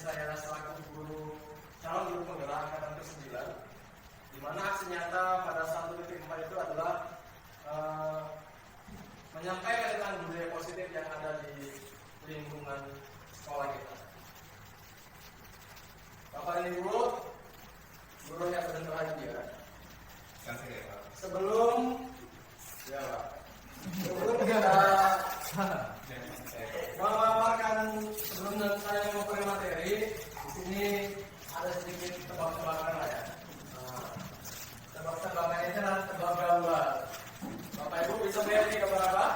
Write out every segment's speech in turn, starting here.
saya selaku calon guru penggerak angkatan ke-9, di mana aksi nyata pada 1.4 itu adalah menyampaikan tentang budaya positif yang ada di lingkungan sekolah kita. Bapak dan Ibu, guru yang berbahagia. Sebelum kita memaparkan, sebelum saya memulai materi, di sini ada sedikit tebak-tebakan lah ya. Tebak-tebakan itu adalah tebak gambar. Bapak Ibu bisa melihat ini gambar apa?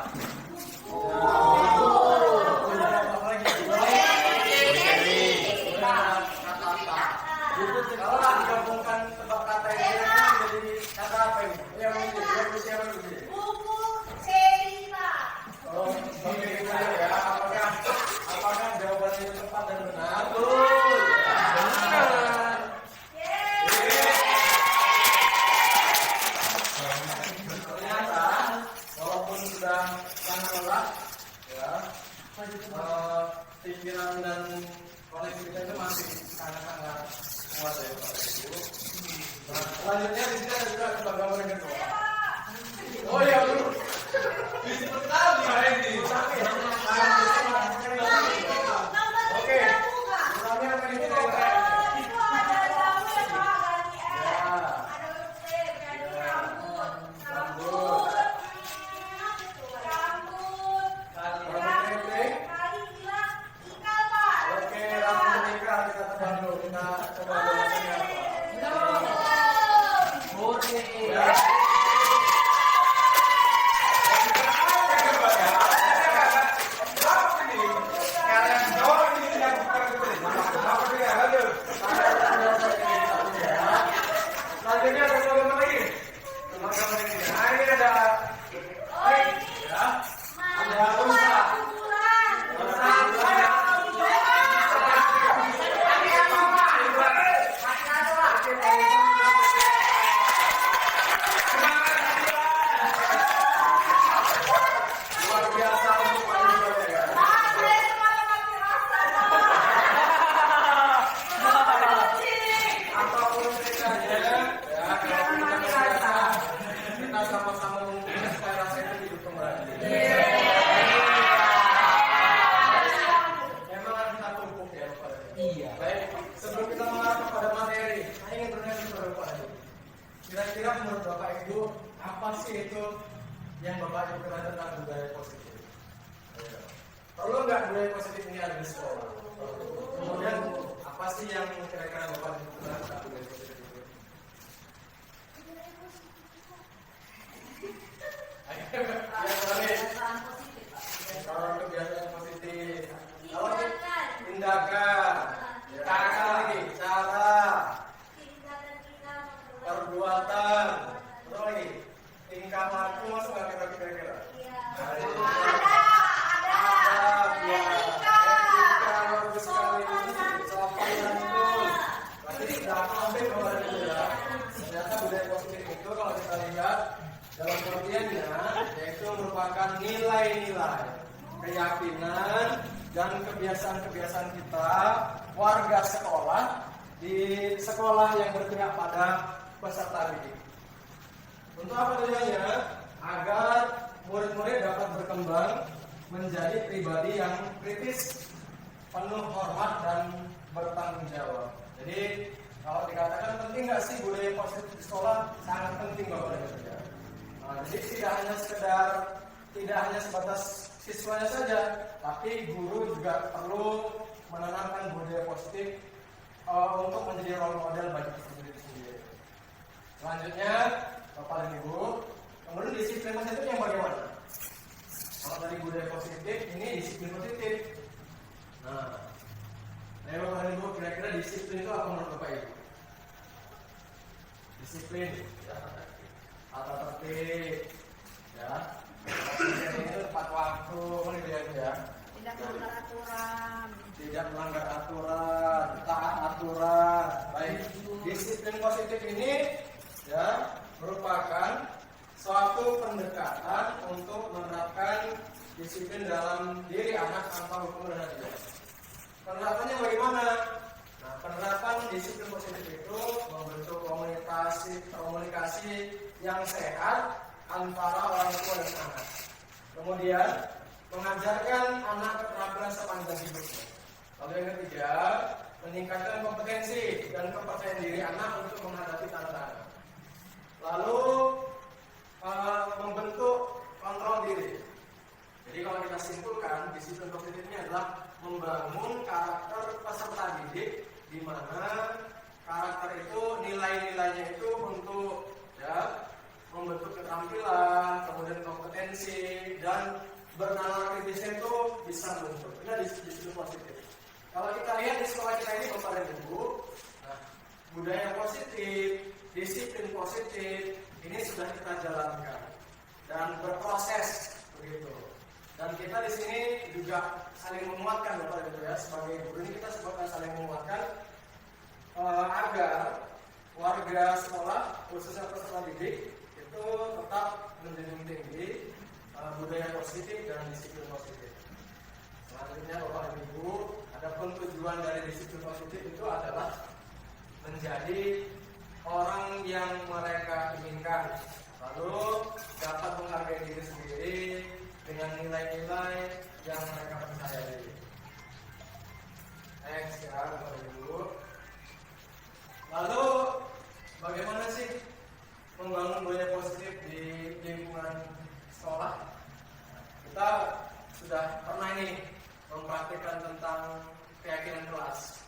Kalau digabungkan tebak kata ini menjadi kata apa ini? Yang menjadi buku cerita. Oh, oke, ya. Apakah jawabannya itu tepat dan benar? Betul. Benar. Ternyata walaupun sudah sangat lelah, ya, pikiran dan koneksi kita itu masih sangat-sangat kuat ya Pak Ibu. Nah, selanjutnya di sini ada juga gambar yang kedua. Oh iya, Bu. Disebut tadi ini. Oke. Kami akan ini itu ada kamu yang mau ganti ada lipstick, ganti rambut. Oke, rambut nikah kita tebak dulu. Kita coba jawabannya apa? Selanjutnya ada gambar lagi. Gambar ini. Nah, ini ada unta. Luar biasa untuk Pak Ibu ya. Apapun ceritanya, ya kita sama-sama mengumpulkan supaya rasa itu hidup kembali. Memang harus kita tumpuk ya Bapak. Iya. Baik, sebelum kita mengarah kepada materi, saya ingin bertanya kepada Bapak Ibu. Kira-kira menurut Bapak Ibu, apa sih itu yang Bapak Ibu kenal tentang budaya positif? Perlu nggak budaya positif ini ada di sekolah? Kemudian apa sih yang kira-kira Bapak Ibu kenal tentang budaya positif itu? Kalau kebiasaan positif, kalau tindakan, cara lagi, cara, perbuatan, terus lagi, tingkah laku masuk nggak kira-kira? Ternyata budaya positif itu kalau kita lihat dalam pengertiannya yaitu merupakan nilai-nilai, keyakinan dan kebiasaan-kebiasaan kita warga sekolah di sekolah yang berpihak pada peserta didik. Untuk apa tujuannya? Agar murid-murid dapat berkembang menjadi pribadi yang kritis, penuh hormat dan bertanggung jawab. Jadi kalau dikatakan penting nggak sih budaya positif di sekolah? Sangat penting Bapak dan Ibu. Nah, jadi tidak hanya sebatas siswanya saja, tapi guru juga perlu menanamkan budaya positif untuk menjadi role model bagi peserta itu sendiri. Selanjutnya Bapak dan Ibu, kemudian disiplin positif yang bagaimana? Kalau dari budaya positif, ini disiplin positif. Nah, Bapak dan Ibu, kira-kira disiplin itu apa menurut Bapak Ibu? Disiplin, ya, atau tertib, ya. Disiplin itu tepat waktu, ya. Tidak melanggar aturan. Tidak melanggar aturan, taat aturan. Baik, disiplin positif ini, ya, merupakan suatu pendekatan untuk menerapkan disiplin dalam diri anak tanpa hukum dan adat. Penerapannya bagaimana? penerapan disiplin positif itu membentuk komunikasi yang sehat antara orang tua dan anak. Kemudian mengajarkan anak keterampilan sepanjang hidupnya. Lalu yang ketiga, meningkatkan kompetensi dan kepercayaan diri anak untuk menghadapi tantangan. Lalu membentuk kontrol diri. Jadi kalau kita simpulkan, disiplin positif ini adalah membangun karakter peserta didik, di mana karakter itu nilai-nilainya itu untuk membentuk keterampilan, kemudian kompetensi, dan bernalar kritisnya itu bisa membentuk. Ini disiplin positif. Kalau kita lihat di sekolah kita ini Bapak dan Ibu, budaya positif, disiplin positif ini sudah kita jalankan dan berproses begitu. Dan kita di sini juga saling menguatkan Bapak dan Ibu ya, sebagai guru ini kita sebutkan saling menguatkan agar warga sekolah khususnya peserta didik itu tetap menjunjung tinggi budaya positif dan disiplin positif. Selanjutnya Bapak dan Ibu, adapun tujuan dari disiplin positif itu adalah menjadi orang yang mereka inginkan, lalu dapat menghargai diri sendiri dengan nilai-nilai yang mereka percayai. Next ya Bapak dan Ibu. Lalu bagaimana sih membangun budaya positif di lingkungan sekolah? Kita sudah pernah ini mempraktikkan tentang keyakinan kelas.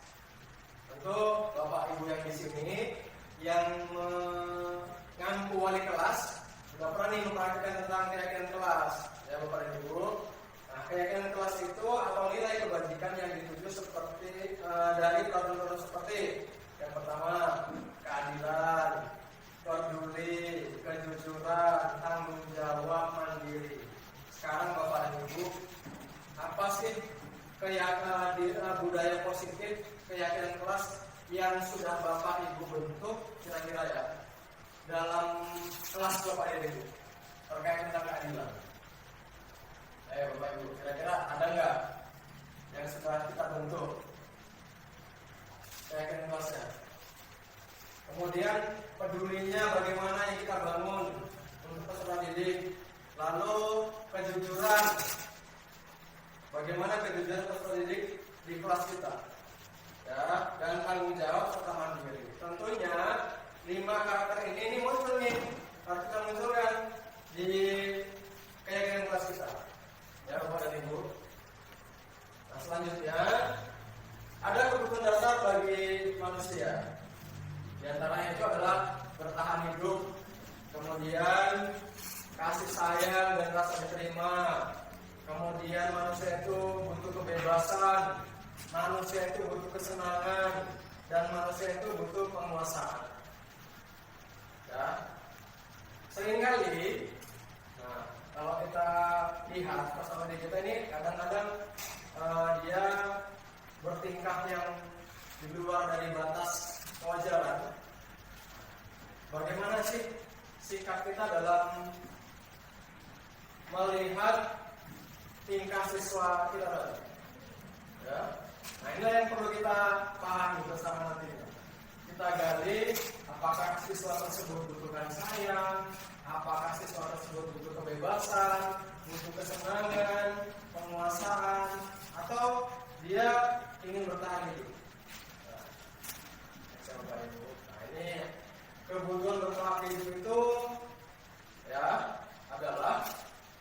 Tentu Bapak Ibu yang di sini yang mengampu wali kelas sudah pernah nih mempraktikkan tentang keyakinan kelas, ya Bapak dan Ibu. Nah, keyakinan kelas itu atau nilai kebajikan yang dituju seperti dari peraturan seperti yang pertama keadilan, peduli, kejujuran, tanggung jawab, mandiri. Sekarang Bapak dan Ibu, apa sih budaya positif keyakinan kelas yang sudah Bapak Ibu bentuk kira-kira ya dalam kelas Bapak dan Ibu terkait tentang keadilan? Ayo Bapak Ibu, kira-kira ada nggak yang sudah kita bentuk keyakinan kelasnya? Kemudian pedulinya bagaimana yang kita bangun untuk peserta didik. Lalu kejujuran, bagaimana kejujuran peserta didik di kelas kita, ya, dan tanggung jawab serta mandiri. Tentunya 5 karakter ini muncul nih, harus kita munculkan di keyakinan kelas kita, ya Bapak dan Ibu. Nah selanjutnya ada kebutuhan dasar bagi manusia. Di antaranya itu adalah bertahan hidup, kemudian kasih sayang dan rasa diterima, kemudian manusia itu butuh kebebasan, manusia itu butuh kesenangan, dan manusia itu butuh penguasaan. Ya, seringkali, kalau kita lihat pasangan kita ini kadang-kadang dia bertingkah yang di luar dari batas kewajaran. Bagaimana sih sikap kita dalam melihat tingkah siswa kita tadi? Ya. Nah inilah yang perlu kita pahami bersama nanti. Kita gali apakah siswa tersebut butuhkan sayang, apakah siswa tersebut butuh kebebasan, butuh kesenangan, penguasaan, atau dia ingin bertahan hidup. Nah ini kebutuhan bertahan hidup itu ya adalah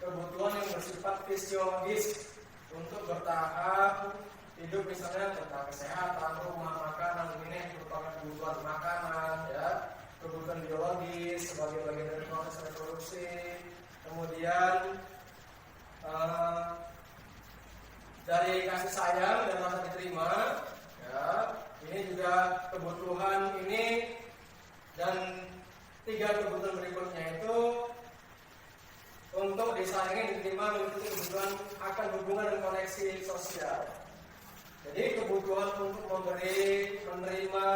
kebutuhan yang bersifat fisiologis untuk bertahan hidup, misalnya tentang kesehatan, rumah, makanan. Ini merupakan kebutuhan makanan, ya, kebutuhan biologis sebagai bagian dari proses reproduksi. Kemudian dari kasih sayang dan rasa diterima, ya, ini juga kebutuhan ini. Dan 3 kebutuhan berikutnya itu untuk disayangi, diterima, mengikuti kebutuhan akan hubungan dan koneksi sosial. Jadi kebutuhan untuk memberi, menerima,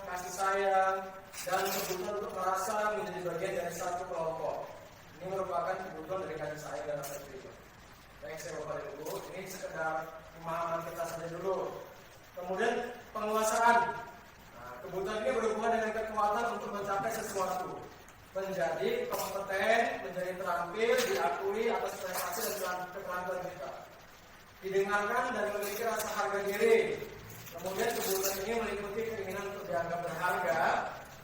kasih sayang, dan kebutuhan untuk merasa menjadi bagian dari satu kelompok. Ini merupakan kebutuhan dari kasih sayang dan rasa terima. Baik, saya Bapak dan Ibu, ini sekedar pemahaman kita saja dulu. Kemudian penguasaan. Kebutuhan ini berhubungan dengan kekuatan untuk mencapai sesuatu, menjadi kompeten, menjadi terampil, diakui atas prestasi dan keterampilan kita, didengarkan dan memiliki rasa harga diri. Kemudian kebutuhan ini meliputi keinginan untuk dianggap berharga,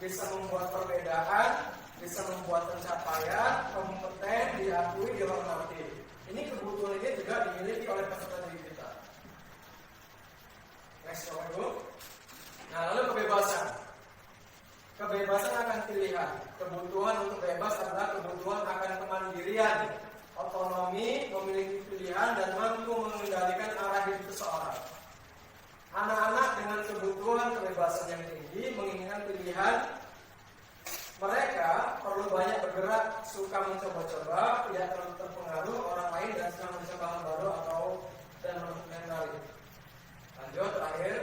bisa membuat perbedaan, bisa membuat pencapaian, kompeten, diakui, dihormati. Ini kebutuhan ini juga dimiliki oleh peserta didik kita. Next slide dulu. Nah, lalu kebebasan. Kebebasan akan pilihan. Kebutuhan untuk bebas adalah kebutuhan akan kemandirian, otonomi, memiliki pilihan, dan mampu mengendalikan arah hidup seseorang. Anak-anak dengan kebutuhan kebebasan yang tinggi menginginkan pilihan. Mereka perlu banyak bergerak, suka mencoba-coba, tidak terlalu terpengaruh orang lain, dan senang mencoba hal baru atau dan mengenali. Lanjut terakhir,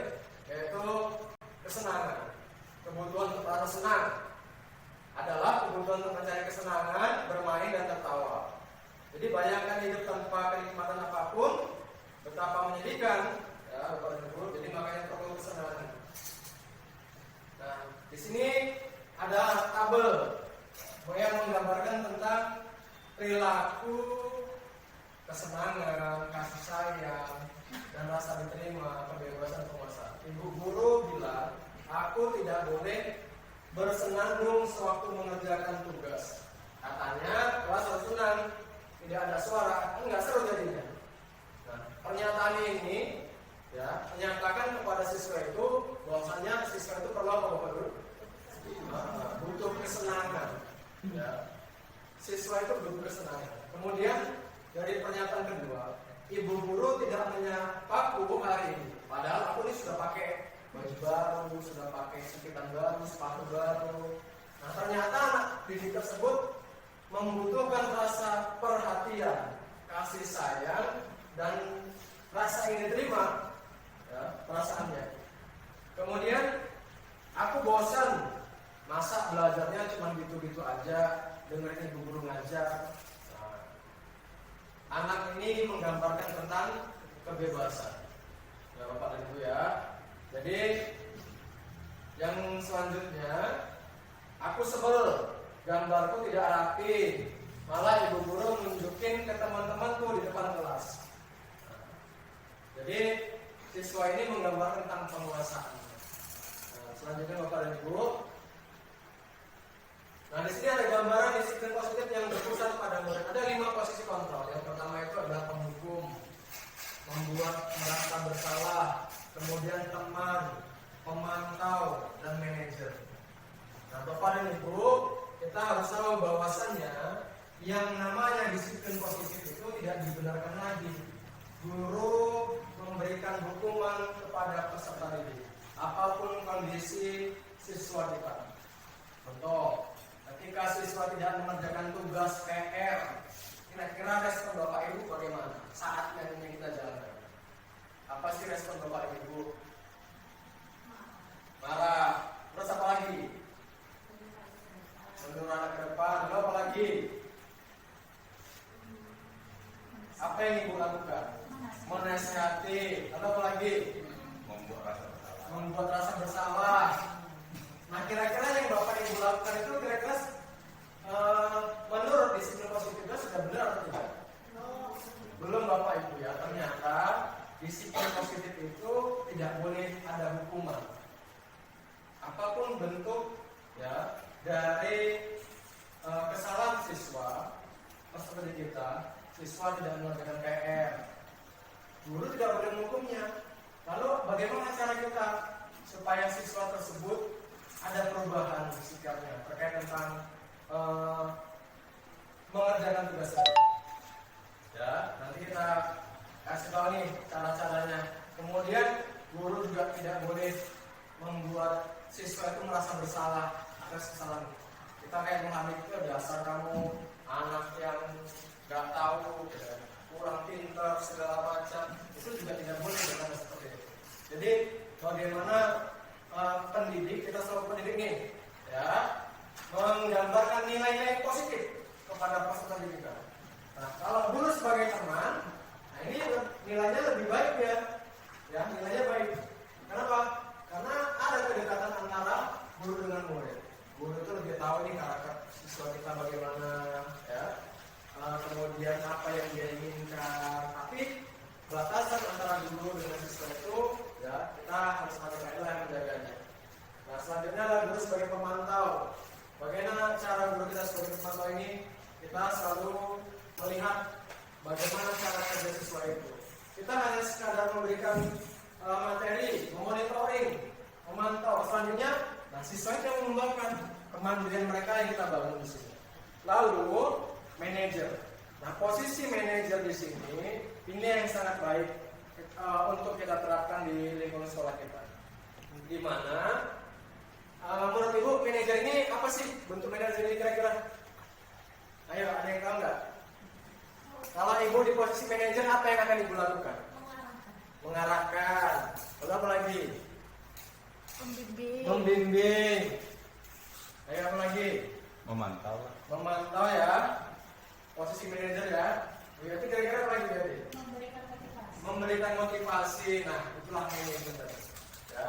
yaitu kesenangan. Kebutuhan untuk merasa senang adalah kebutuhan untuk mencari kesenangan, bermain dan tertawa. Jadi bayangkan hidup tanpa kenikmatan apapun, betapa menyedihkan. Ya, Bapak dan Ibu, jadi makanya perlu kesenangan. Nah, di sini ada tabel yang menggambarkan tentang perilaku, kesenangan, kasih sayang, dan rasa diterima, kebebasan penguasa. Ibu guru bilang, aku tidak boleh bersenandung sewaktu mengerjakan tugas. Katanya kelas harus senang, tidak ada suara, enggak seru jadinya. Nah, pernyataan ini ya menyatakan kepada siswa itu bahwasanya siswa itu perlu apa Bapak Guru? Butuh kesenangan. Ya. Siswa itu butuh kesenangan. Kemudian dari pernyataan kedua, ibu guru tidak menyapaku hari ini. Padahal aku ini sudah pakai baju baru, sudah pakai sekitar baru, sepatu baru. Nah, ternyata anak didik tersebut membutuhkan rasa perhatian, kasih sayang, dan rasa ingin diterima, ya, perasaannya. Kemudian aku bosan, masa belajarnya cuma gitu-gitu aja, dengerin ibu guru ngajar. Nah, anak ini menggambarkan tentang kebebasan. Ya Bapak dan Ibu ya. Jadi yang selanjutnya, aku sebel, gambarku tidak rapi, malah ibu guru nunjukin ke teman-temanku di depan kelas. Jadi siswa ini menggambarkan tentang penguasaan. Nah, selanjutnya Bapak dan Ibu. Nah, di sini ada gambaran disiplin positif yang berpusat pada murid. Ada 5 posisi kontrol. Yang pertama itu adalah penghukum, membuat merasa bersalah, kemudian teman, pemantau, dan manajer. Nah, Bapak dan Ibu, kita harus tahu bahwasannya yang namanya disiplin positif itu tidak dibenarkan lagi. Guru memberikan hukuman kepada peserta didik, apapun kondisi siswa kita. Contoh, ketika siswa tidak mengerjakan tugas PR, kira-kira respon Bapak Ibu bagaimana saat yang ingin kita jalankan? Apa sih respon Bapak Ibu? Marah. Terus apa lagi? Menyuruh anak ke depan. Lalu apa lagi? Apa yang Ibu lakukan? Menasihati. Lalu apa lagi? Membuat rasa bersalah. Nah, kira-kira yang Bapak Ibu lakukan itu kira-kira menurut disiplin positifnya sudah benar atau tidak? Belum Bapak Ibu ya. Ternyata disiplin positif itu tidak boleh ada hukuman. Apapun bentuk ya dari kesalahan siswa, peserta kita, siswa tidak mengerjakan PR, guru tidak boleh menghukumnya. Lalu bagaimana cara kita supaya siswa tersebut ada perubahan sikapnya terkait tentang mengerjakan tugasnya? Ya, nanti kita kasih tahu nih cara-caranya. Kemudian guru juga tidak boleh membuat siswa itu merasa bersalah atas kesalahan. Kita kayak menghamil itu dasar kamu anak yang nggak tahu, ya, kurang pintar segala macam. Itu juga tidak boleh berkata seperti itu. Jadi bagaimana pendidik, kita selalu pendidik nih, ya, menggambarkan nilai-nilai positif kepada peserta didik kita. Nah, kalau guru sebagai teman, nah ini nilainya lebih baik ya, nilainya baik. Kenapa? Karena ada kedekatan antara siswa kita bagaimana, ya. Kemudian apa yang dia inginkan. Tapi batasan antara guru dengan siswa itu, ya, kita harus ada kaidah yang menjaganya. Nah, selanjutnya adalah guru sebagai pemantau. Bagaimana cara guru kita sebagai pemantau ini? Kita selalu melihat bagaimana cara kerja siswa itu. Kita hanya sekadar memberikan materi, memonitoring, memantau. Selanjutnya, nah, siswa itu yang mengembangkan kemandirian mereka yang kita bangun di sini. Lalu manajer. Nah, posisi manajer di sini ini yang sangat baik untuk kita terapkan di lingkungan sekolah kita. Di mana menurut Ibu manajer ini apa sih bentuk manajer ini kira-kira? Ayo, ada yang tahu nggak? Kalau Ibu di posisi manajer, apa yang akan Ibu lakukan? Mengarahkan. Lalu apa lagi? Membimbing. Ayo, apa lagi? Memantau. Memantau, ya. Posisi manajer, ya. Berarti kira-kira apa lagi berarti? Memberikan motivasi. Nah, itulah manajer. Ya.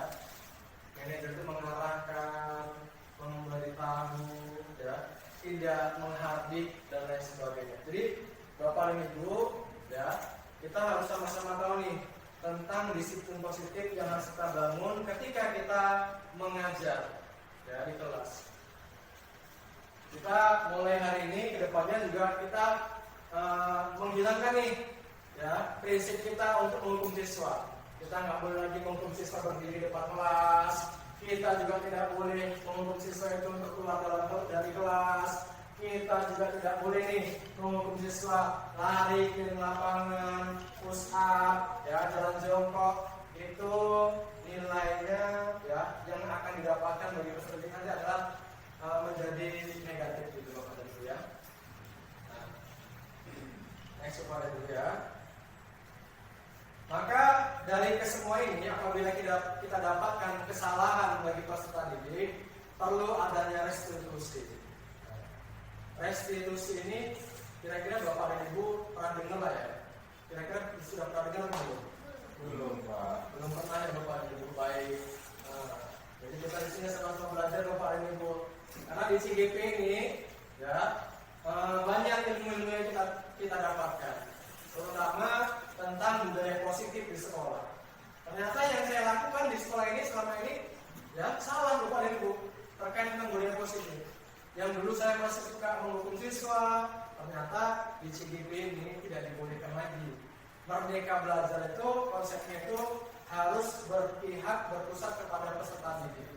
Manajer itu mengarahkan, memberitahu, ya, tidak menghardik dan lain sebagainya. Jadi Bapak dan Ibu, ya, kita harus sama-sama tahu nih tentang disiplin positif yang harus kita bangun ketika kita mengajar, ya, di kelas. Kita mulai hari ini ke depannya juga kita menghilangkan nih, ya, prinsip kita untuk menghukum siswa. Kita nggak boleh lagi menghukum siswa berdiri di depan kelas. Kita juga tidak boleh menghukum siswa itu untuk keluar dari kelas. Kita juga tidak boleh nih menghukum siswa lari ke lapangan, push up, ya, jalan jongkok. Itu nilainya, ya, yang akan didapatkan bagi peserta didik nanti adalah menjadi negatif gitu Bapak dan Ibu, ya. Nah, next kepada dulu, ya. Maka dari kesemua ini, apabila kita dapatkan kesalahan bagi peserta didik, perlu adanya restitusi. Restitusi ini kira-kira Bapak dan Ibu pernah dengar lah, ya? Kira-kira sudah pernah dengar belum? Belum, Pak. Belum pernah, ya Bapak dan Ibu. Baik. Jadi kita di sini sama-sama belajar Bapak dan Ibu. Karena di CGP ini, ya, banyak ilmu-ilmu yang kita dapatkan, terutama tentang budaya positif di sekolah. Ternyata yang saya lakukan di sekolah ini selama ini, ya, salah Bapak dan Ibu terkait dengan budaya positif. Yang dulu saya masih suka menghukum siswa, ternyata di CGP ini tidak dibolehkan lagi. Merdeka belajar itu konsepnya itu harus berpihak, berpusat kepada peserta didik.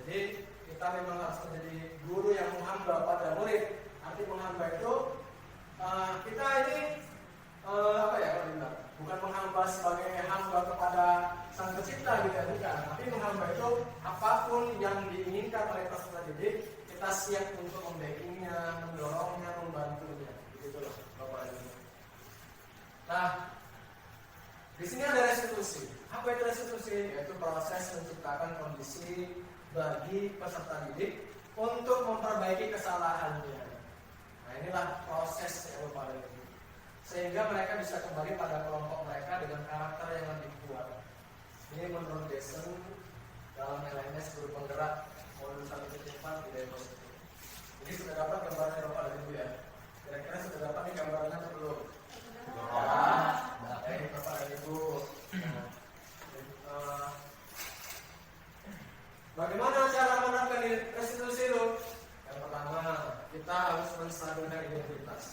Jadi kita memang harus menjadi guru yang menghamba pada murid. Arti menghamba itu kita ini apa ya kalau bilang, bukan menghamba sebagai hamba kepada sang pencipta gitu, bukan. Tapi menghamba itu apapun yang diinginkan oleh peserta didik, kita siap untuk membackingnya, mendorongnya, membantunya. Begitu loh Bapak Ibu. Nah, di sini ada restitusi. Apa itu restitusi? Yaitu proses menciptakan kondisi bagi peserta didik untuk memperbaiki kesalahannya. Nah, inilah proses ya Bapak Ibu. Sehingga mereka bisa kembali pada kelompok mereka dengan karakter yang lebih kuat. Ini menurut Jason dalam LMS guru penggerak modul 1.4 budaya positif. Jadi sudah dapat gambarnya Bapak dan Ibu, ya. Kira-kira sudah dapat nih gambarnya atau belum? Ya, ini Bapak dan Ibu. Bagaimana cara menerapkan restitusi itu? Yang pertama, kita harus menstabilkan identitas.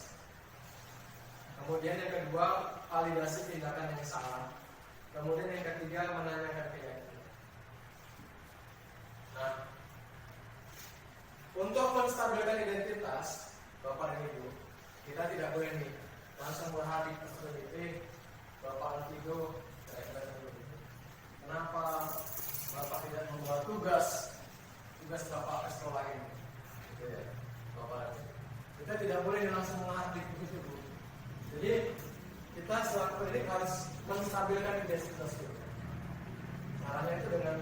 Kemudian yang kedua, validasi tindakan yang salah. Kemudian yang ketiga, menanyakan keyakinan. Nah, untuk menstabilkan identitas, Bapak dan Ibu, kita tidak boleh nih langsung berhari peserta didik, Bapak Alfido, kenapa Bapak tidak membuat tugas Bapak ke sekolah ini? Gitu ya, Bapak. Kita tidak boleh langsung menghardik begitu, Bu. Jadi kita selaku pendidik harus menstabilkan identitas kita. Caranya itu dengan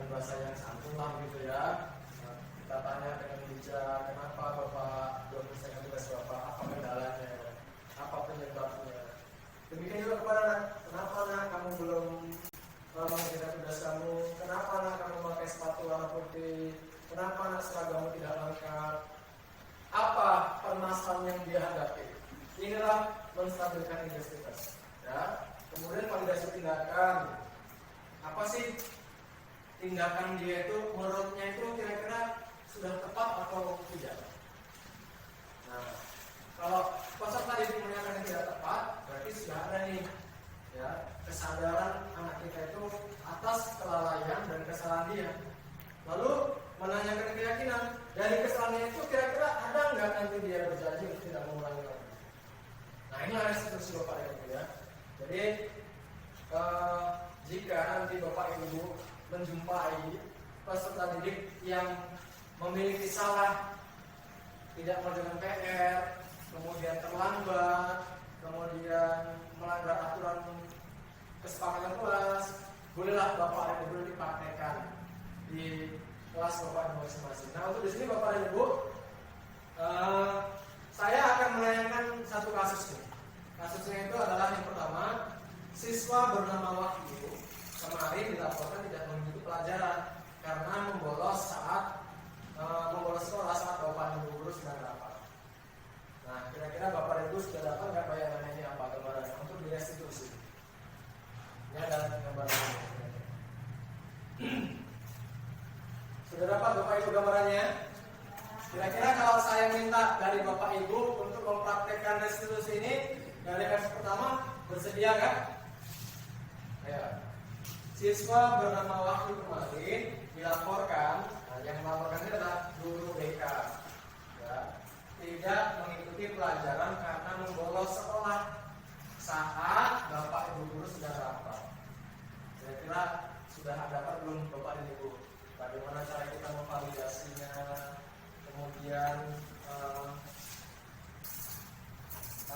bahasa yang santun lah gitu ya. Kita tanya dengan bijak, kenapa Bapak belum menyelesaikan tugas Bapak, apa kendalanya, apa penyebabnya. Demikian juga kepada anak, kenapa nak kamu belum mengerjakan tugas kamu, kenapa nak kamu pakai sepatu warna putih, kenapa nak seragammu tidak lengkap. apa permasalahan yang dia hadapi. Inilah menstabilkan identitas. Ya. Kemudian validasi tindakan. Apa sih tindakan dia itu menurutnya itu kira-kira sudah tepat atau tidak? Nah, kalau peserta didik menyatakan tidak tepat, berarti sudah ada nih ya kesadaran anak kita itu atas kelalaian dan kesalahan dia. Lalu menanyakan keyakinan dari kesalahannya itu kira-kira ada nggak nanti dia berjanji untuk tidak mengulangi lagi. Nah ini harus instruksi Bapak Ibu ya. Jadi jika nanti Bapak Ibu menjumpai peserta didik yang memiliki salah, tidak mengerjakan PR, kemudian terlambat, kemudian melanggar aturan kesepakatan kelas, bolehlah Bapak Ibu dipraktekkan di kelas Bapak Ibu masing-masing. Nah untuk di sini Bapak Ibu, saya akan menanyakan satu kasus nih. Kasusnya itu adalah yang pertama, siswa bernama Wahyu kemarin dilaporkan tidak mengikuti pelajaran karena membolos sekolah saat Bapak Ibu guru sedang rapat. Nah kira-kira Bapak Ibu sudah dapat nggak bayangannya ini apa gambarannya untuk direstitusi? Ini ada gambarannya. Sudah dapat Bapak Ibu gambarannya? Kira-kira kalau saya minta dari Bapak Ibu untuk mempraktekkan restitusi ini dari kasus pertama, bersedia kan? Ya. Siswa bernama Wahyu kemarin dilaporkan, nah, yang melaporkan ini adalah guru BK, ya, tidak mengikuti pelajaran karena membolos sekolah saat Bapak Ibu guru sudah rapat. Kira-kira sudah dapat belum Bapak Ibu? Bagaimana cara kita memvalidasinya, kemudian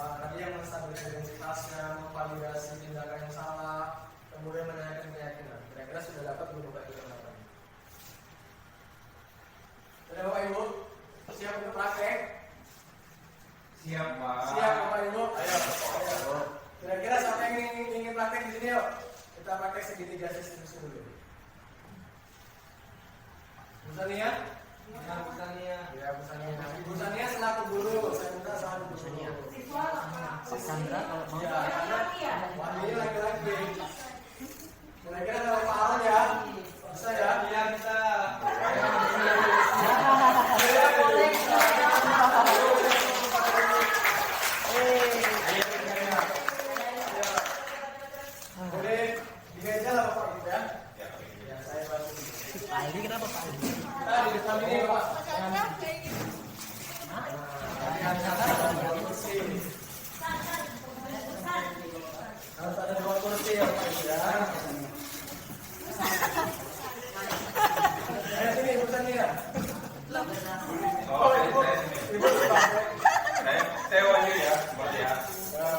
tadi yang menstabilkan identitasnya, memvalidasi tindakan yang salah, kemudian menanyakan keyakinan. Kira-kira sudah dapat belum Bapak Ibu? Sudah Bapak Ibu? Siap untuk praktek? Siap Pak. Siap Bapak Ibu? Ayo. Kira-kira siapa yang ingin praktek di sini yuk? Kita praktek segitiga sistem dulu. Bu Sania? Ya, Bu Sania. Ya, Bu Sania. Ibu Sania selaku guru, saya minta selaku guru. Siswa Sandra kalau mau. Ya, laki-laki ya? Wahyu laki-laki. Kira-kira kalau Pak Aron ya? Bisa ya? Iya bisa. Boleh di meja lah Bapak Ibu ya? Ya, saya bantu. Pak Aldi kenapa Pak Aldi? Kita di depan ini Pak. Harus ada dua kursi ya Pak Ibu ya. Ayo sini Ibu Sania. Oh, Ibu. Ibu sebagai saya Wahyu ya, seperti ya.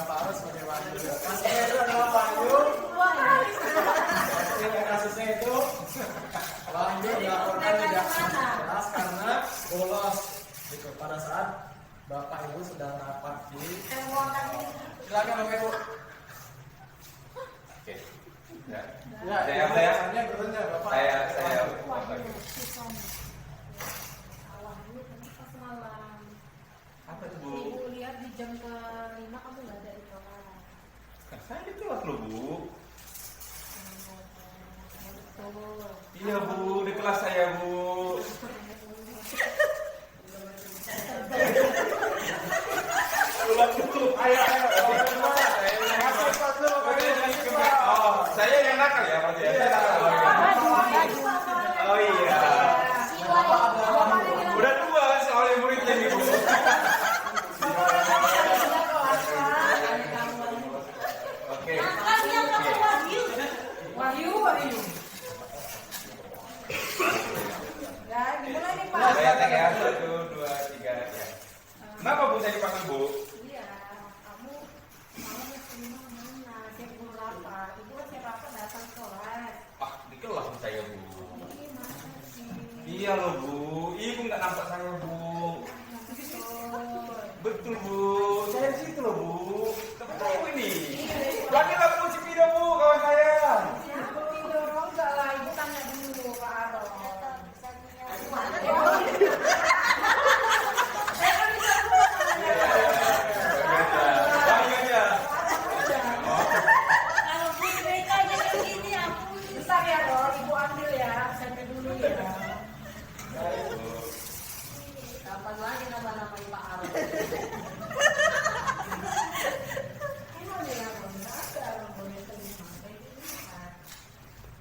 Pak Aros sebagai Wahyu. Kasusnya itu adalah Wahyu. Kasusnya itu Wahyu dilaporkan tidak jelas karena bolos gitu pada saat Bapak Ibu sedang rapat di. Silakan Bapak Ibu. Oke. Ya. Ya, Saya gurunya Bapak. saya apa itu Bu? Ibu lihat di jam ke-5 kamu nggak ada di kelas. Saya di kelas loh Bu. Betul. Iya Bu, di kelas saya Bu. Ayo. Oh, saya yang nakal ya berarti ya. Oh iya. Udah dua soalnya muridnya nih Bu. Oke. Wahyu. Ya, dimulai nih Pak. Saya tag ya, 1, 2, 3 ya. Kenapa Bu saya dipanggil Bu? Iya, kamu mesti mana? Cek guru rapat. Ibu kan cek rapat datang kelas. Ah, di kelas saya Bu. Ini masa sih? Iya loh Bu, Ibu nggak nampak saya Bu. Betul Bu, saya di situ loh Bu. Tapi Ibu ini. Panggil aku Cipido Bu, kawan saya. Siapa dorong enggak lah? Ibu tanya dulu Pak Aron. Saya kan di SMP dulu ya. Baik, Bu. Kapan lagi nama-namain Pak Aron? Emang dia Aron, nggak ada Aron boleh terima. Kayak gitu kan.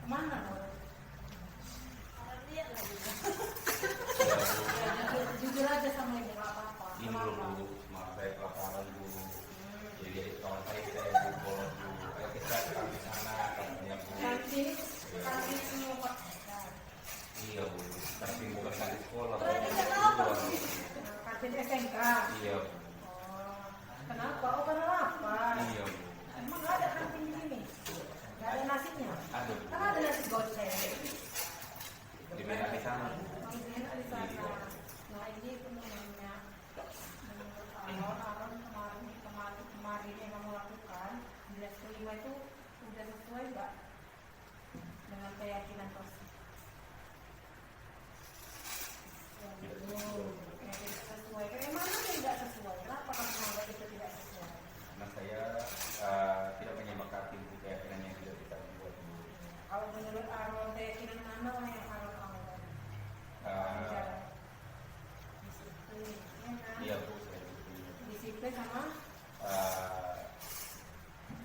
Kemana Aron? Aron dia lagi. Ya, jujur aja sama ibu nggak apa-apa. Ini Kenapa? dulu, maaf saya kelaparan Bu. Jadi dari kawan saya kita Bu bolos Bu. Ayo kita ke sana katanya Bu. Nanti semua pakai. Iya Bu, tapi bukan dari sekolah. Bu. Berarti kenapa? Kantin SMK. Iya Bu. Oh, kenapa? Oh, kenapa? Iya Bu. Emang nggak ada kantin di sini? Nggak ada nasinya? Ada Bu. Kan ada nasi goceng. Di mana di sana? Di sana, di sana. Nah, ini itu namanya menurut Aron kemarin yang kamu lakukan di les kelima itu udah sesuai nggak dengan keyakinan kau? Ya, belum. Ya, tidak sesuai. Kayak mana tidak sesuai? Kenapa kamu menganggap itu tidak sesuai? Karena saya tidak menyepakati Bu keyakinan yang sudah kita buat Bu. Kalau menurut Aron, keyakinan mana yang Aron anggap? Disiplin, ya kan? Iya Bu, saya betul. Disiplin sama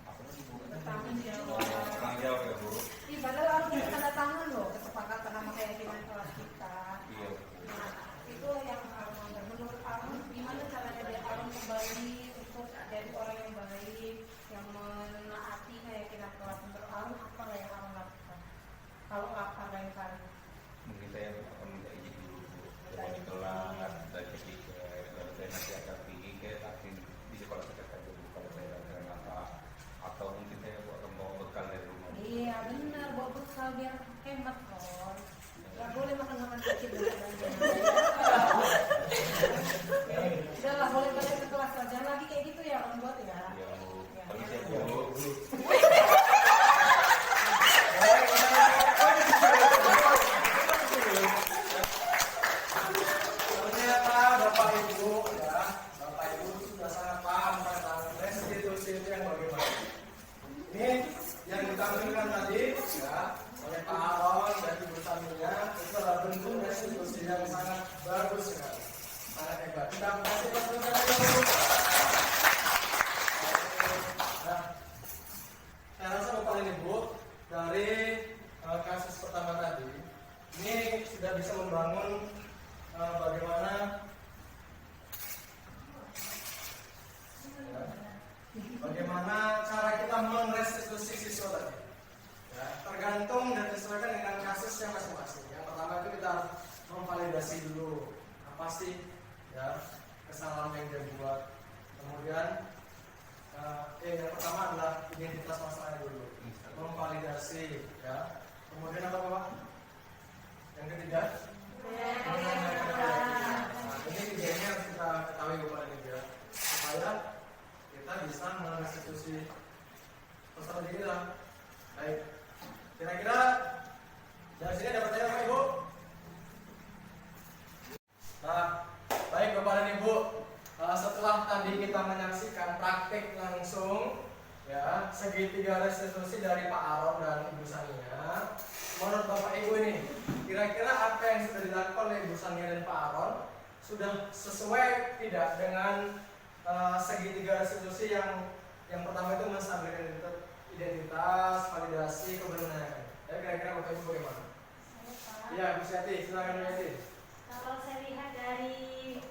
Apa sih Bu? bertanggung jawab. Tanggung jawab ya Bu. Ih, padahal harus ada tanda tangan loh kesepakatan sama keyakinan kelas kita. Iya Bu. Nah, itu yang Aron anggap. Menurut Aron, gimana caranya biar Aron kembali untuk jadi orang yang baik, yang menaati keyakinan kelas? Menurut Aron, apa yang Aron lakukan? Kalau apa lain kali? Mungkin saya akan minta izin dulu Bu. Coba di kelas dan ketika kalau saya nanti akan pergi ke tapi di sekolah saya saja Bu kalau saya ada apa atau mungkin saya akan bawa bekal dari rumah Bu. Iya benar, bawa bekal biar hemat kon. Gak boleh makan kecil dan udah lah, boleh balik ke kelas aja lagi kayak gitu ya orang buat ya. Iya Bu. Permisi ya Bu. Ternyata Bapak Ibu ya, Bapak Ibu sudah sangat paham tentang restitusi itu yang bagaimana. Ini yang ditampilkan tadi ya oleh Pak Aron dan Ibu Saminya itu adalah bentuk restitusi yang sangat bagus sekali, sangat hebat. Kita kasih tepuk tangan dulu. Nah, saya rasa Bapak dan Ibu dari kasus pertama tadi ini sudah bisa membangun bagaimana cara kita merestitusi siswa tadi. Ya, tergantung dan disesuaikan dengan kasusnya masing-masing. Yang pertama itu kita memvalidasi dulu apa sih ya kesalahan yang dia buat. Kemudian yang pertama adalah identitas masalahnya dulu, memvalidasi ya. Kemudian apa Pak? Yang ketiga, ini tiganya harus kita ketahui kepada dia supaya kita bisa merestitusi peserta didik kita. Baik, kira-kira dari sini dapat tanya Pak Ibu? Nah, baik Bapak dan Ibu, setelah tadi kita menyaksikan praktik langsung ya segitiga restitusi dari Pak Aron dan Ibu Sania, menurut Bapak Ibu ini kira-kira apa yang sudah dilakukan oleh Ibu Sania dan Pak Aron sudah sesuai tidak dengan segitiga restitusi yang pertama itu menstabilkan identitas, validasi, kebenaran. Ya kira-kira Bapak Ibu bagaimana? Iya, Bu Syati, silakan Bu Syati. Kalau saya lihat dari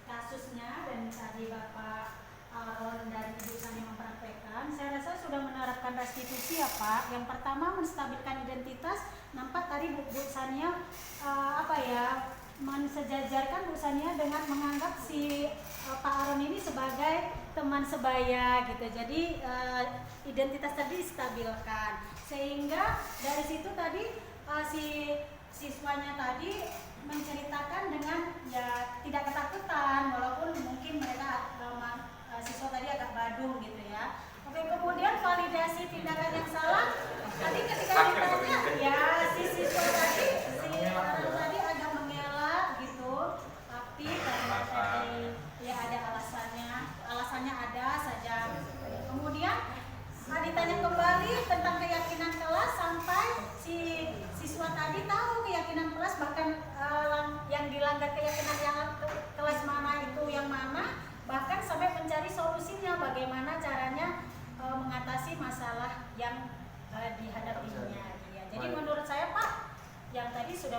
kasusnya dan tadi Bapak Aron dan Ibu Sania mempraktekkan, saya rasa sudah menerapkan restitusi ya Pak. Yang pertama menstabilkan identitas, nampak tadi Bu Sania mensejajarkan Bu Sania dengan menganggap si Pak Aron ini sebagai teman sebaya gitu. Jadi identitas tadi distabilkan, sehingga dari situ tadi si siswanya tadi menceritakan dengan ya tidak ketakutan, walaupun mungkin mereka siswa tadi agak badung gitu ya. Oke, kemudian validasi tindakan yang salah tadi ketika ditanya ya si siswa tadi tadi agak mengelak gitu, tapi karena tadi ya ada alasannya ada saja. Kemudian ditanya kembali tentang keyakinan kelas sampai si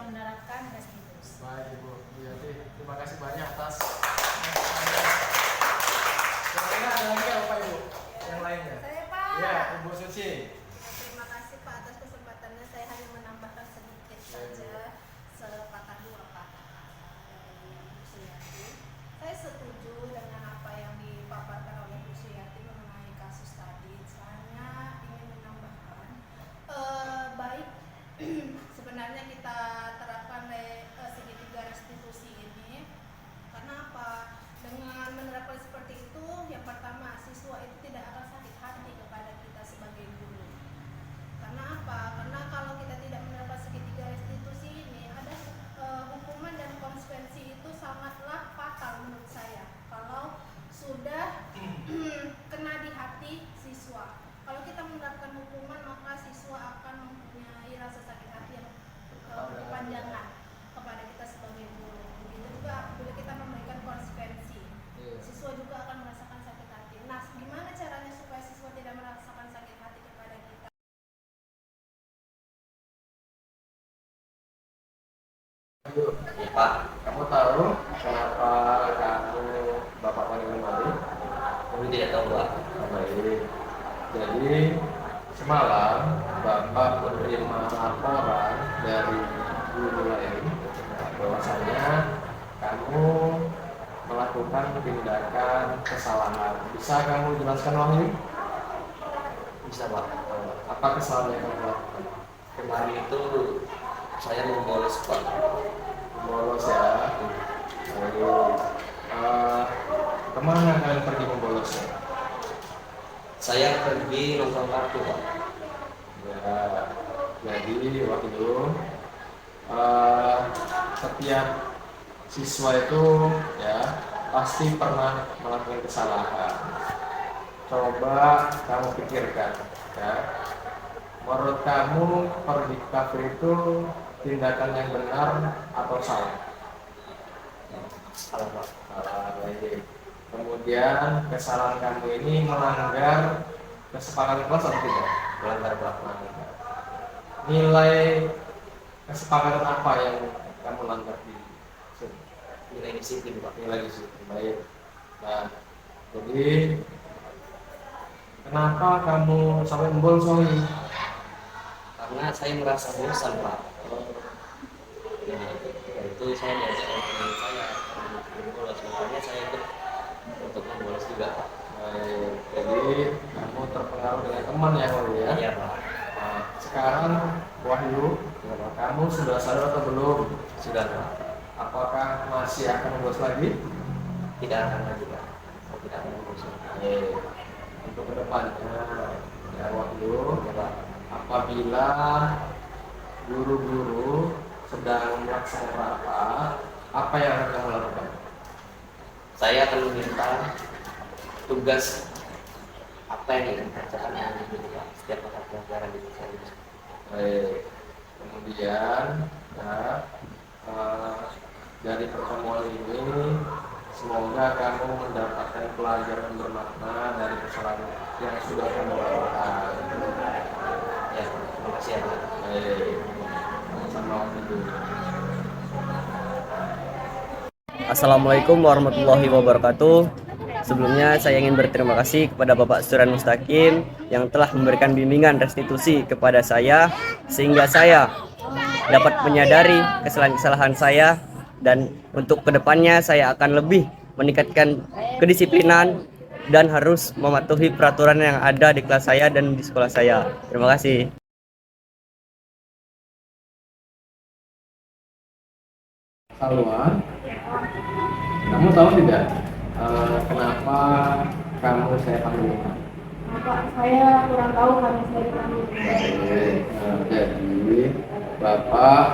yang menerapkan restitusi. Baik Ibu Yati, terima kasih banyak atas. Kira-kira ada lagi nggak Bapak Ibu? Yang lainnya? Saya Pak. Ya, Ibu Suci. Terima kasih Pak atas kesempatannya. Saya hanya menambahkan sedikit saja sepatah dua kata dari Bu Suyati. Saya setuju dengan apa yang dipaparkan oleh Bu Suyati mengenai kasus tadi. Saya ingin menambahkan baik sebenarnya kita terapkan segitiga restitusi ini karena apa? Dengan menerapkan seperti itu, yang pertama siswa itu tidak akan sakit hati kepada kita sebagai guru. Karena apa? Karena kalau kita tidak menerapkan segitiga restitusi ini, ada hukuman dan konsekuensi itu sangatlah fatal menurut saya. Kalau sudah kena di hati siswa. Kalau kita menerapkan hukuman, maka siswa akan mempunyai rasa sakit hati yang berkepanjangan kepada kita sebagai guru. Begitu juga apabila kita memberikan konsekuensi, siswa juga akan merasakan sakit hati. Nah, gimana caranya supaya siswa tidak merasakan sakit hati kepada kita? Pak, kamu tahu kenapa kamu Bapak panggil kemari? Kami tidak tahu Pak. Baik. Jadi semalam Bapak menerima laporan dari guru lain bahwasanya kamu melakukan tindakan kesalahan. Bisa kamu jelaskan Wahyu? Bisa Pak. Apa kesalahan yang kamu lakukan? Kemarin itu saya membolos Pak. Membolos ya. Lalu kemana kalian pergi membolosnya? Saya pergi nonton kartu Pak. Ya, jadi waktu itu setiap siswa itu ya pasti pernah melakukan kesalahan. Coba kamu pikirkan, ya. Menurut kamu pergi ke kafe itu tindakan yang benar atau salah? Salah Pak. Salah, baik. Kemudian kesalahan kamu ini melanggar kesepakatan kelas atau tidak? Melanggar Pak. Melanggar. Nilai kesepakatan apa yang kamu langgar di sini? Nilai disiplin Pak. Nilai disiplin. Baik. Nah, jadi kenapa kamu sampai membolosoi? Karena saya merasa bosan Pak. Ya, itu saya diajak oleh teman saya untuk membolos, makanya saya ikut untuk membolos juga Pak. Baik. Jadi kamu terpengaruh dengan teman ya, Wahyu ya? Iya Pak. Nah, sekarang Wahyu, kamu sudah sadar atau belum? Sudah Pak. Apakah masih akan membolos lagi? Tidak akan lagi Pak. Saya tidak akan membolos lagi. Untuk kedepannya, ya Wahyu, Ya Pak. apabila guru-guru sedang melaksanakan rapat, apa yang akan kamu lakukan? Saya akan meminta tugas apa yang dikerjakan oleh guru Pak setiap mata pelajaran di saya. Baik. Kemudian, ya, dari pertemuan ini, semoga kamu mendapatkan pelajaran bermakna dari kesalahan yang sudah kamu lakukan. Ya, terima kasih ya Pak. Baik. Sama itu. Assalamualaikum warahmatullahi wabarakatuh. Sebelumnya saya ingin berterima kasih kepada Bapak Suran Mustaqim yang telah memberikan bimbingan restitusi kepada saya sehingga saya dapat menyadari kesalahan-kesalahan saya, dan untuk kedepannya saya akan lebih meningkatkan kedisiplinan dan harus mematuhi peraturan yang ada di kelas saya dan di sekolah saya. Terima kasih. Salwa, kamu tahu tidak kenapa kamu saya panggil? Bapak, saya kurang tahu karena saya dipanggil. Baik, jadi Bapak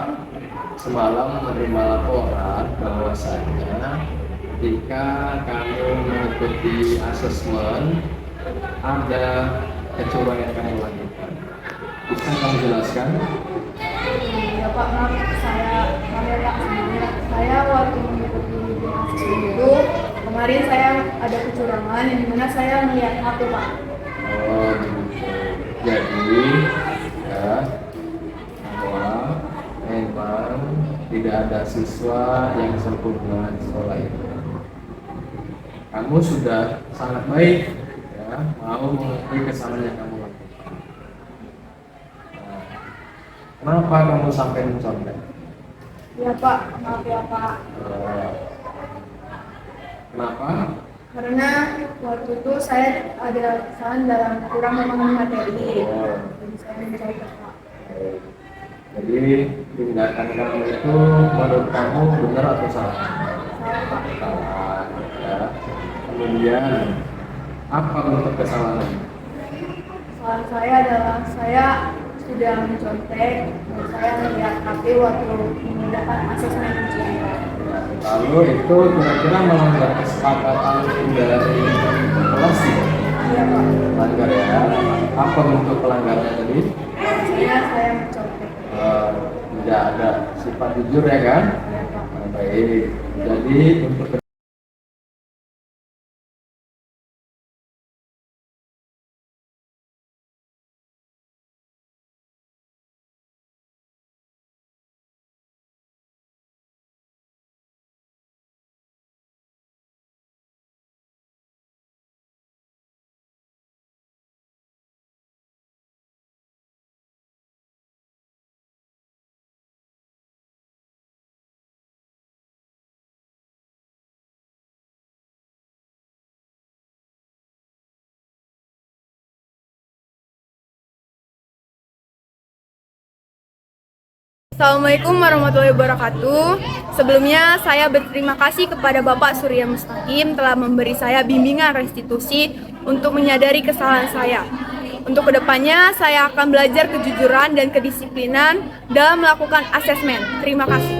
semalam menerima laporan bahwasanya ketika kamu mengikuti asesmen ada kecurangan yang kamu lakukan. Bisa kamu jelaskan? Ya Pak, maaf saya Pak sebenarnya saya waktu mengikuti asesmen itu kemarin saya ada kecurangan yang dimana saya melihat HP Pak. Oh, begitu. Jadi ya bahwa memang tidak ada siswa yang sempurna di sekolah itu. Kamu sudah sangat baik, ya, mau mengakui kesalahan yang kamu lakukan. Nah, kenapa kamu sampai mencontek? Ya Pak, maaf ya Pak. Kenapa? Karena waktu itu saya ada kesalahan dalam kurang memahami materi. Jadi saya mencontek Pak. Jadi tindakan kamu itu menurut kamu benar atau salah? Salah Pak. Salah. Ya. Kemudian apa bentuk kesalahan? Kesalahan saya adalah saya sudah mencontek dan saya melihat HP waktu menggunakan asesmen ujian. Lalu itu kira-kira melanggar kesepakatan dari kelas ya? Iya Pak. Melanggar ya. Apa bentuk pelanggarannya tadi? Saya mencontek. Tidak ada sifat jujur ya kan? Iya Pak. Baik. Jadi untuk Assalamualaikum warahmatullahi wabarakatuh. Sebelumnya saya berterima kasih kepada Bapak Surya Mustaqim telah memberi saya bimbingan restitusi untuk menyadari kesalahan saya. Untuk kedepannya saya akan belajar kejujuran dan kedisiplinan dalam melakukan asesmen. Terima kasih.